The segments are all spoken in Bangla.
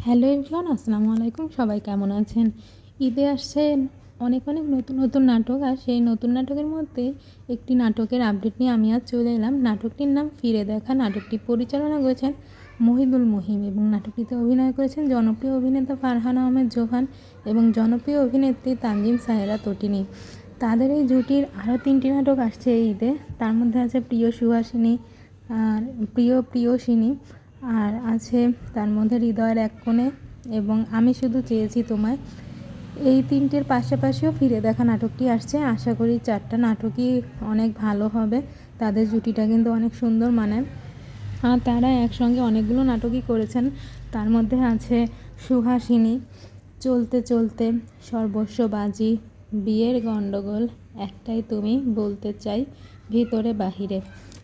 হ্যালো এভরিওয়ান, আসসালামু আলাইকুম। সবাই কেমন আছেন? ঈদে আসছে অনেক নতুন নতুন নাটক, আর সেই নতুন নাটকের মধ্যে একটি নাটকের আপডেট নিয়ে আমি আজ চলে এলাম। নাটকটির নাম ফিরে দেখা। নাটকটি পরিচালনা করেছেন মহিদুল মহিম এবং নাটকটিতে অভিনয় করেছেন জনপ্রিয় অভিনেতা ফারহান আহমেদ জোহান এবং জনপ্রিয় অভিনেত্রী তানজিম সাহেরা তটিনী। তাদের এই জুটির আরও 3টি নাটক আসছে এই ঈদে। তার মধ্যে আছে প্রিয় সুহাসিনী, আর প্রিয়সিনী, আর আছে তার মধ্যে হৃদয়ের এক কোণে এবং আমি শুধু চেয়েছি তোমায়। এই 3টের পাশাপাশিও ফিরে দেখা নাটকটি আসছে। আশা করি 4টা নাটকই অনেক ভালো হবে। তাদের জুটিটা কিন্তু অনেক সুন্দর মানায়, আর তারা একসঙ্গে অনেকগুলো নাটকই করেছেন। তার মধ্যে আছে সুহাসিনী, চলতে চলতে, সর্বস্ব বাজি, বিয়ের গণ্ডগোল, একটাই তুমি, বলতে চাই, ভিতরে বাহিরে।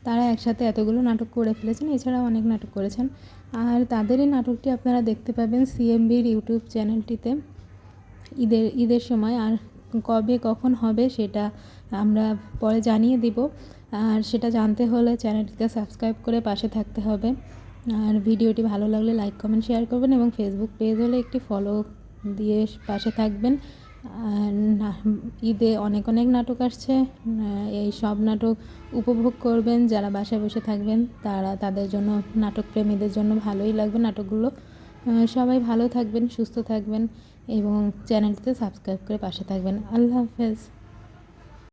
তারা একসাথে এতগুলো নাটক করে ফেলেছেন, এছাড়াও অনেক নাটক করেছেন। আর তাদের এই নাটকটি আপনারা দেখতে পাবেন সিএমবির ইউটিউব চ্যানেলটিতে ঈদের সময়। আর কবে কখন হবে সেটা আমরা পরে জানিয়ে দিব, আর সেটা জানতে হলে চ্যানেলটিকে সাবস্ক্রাইব করে পাশে থাকতে হবে। আর ভিডিওটি ভালো লাগলে লাইক কমেন্ট শেয়ার করবেন এবং ফেসবুক পেজ হলে একটি ফলো দিয়ে পাশে থাকবেন। আর ঈদে অনেক নাটক আসছে, এই সব নাটক উপভোগ করবেন। যারা বাসায় বসে থাকবেন তাদের জন্য, নাটক প্রেমীদের জন্য ভালোই লাগবে নাটকগুলো। সবাই ভালো থাকবেন, সুস্থ থাকবেন এবং চ্যানেলটিতে সাবস্ক্রাইব করে পাশে থাকবেন। আল্লাহ হাফেজ।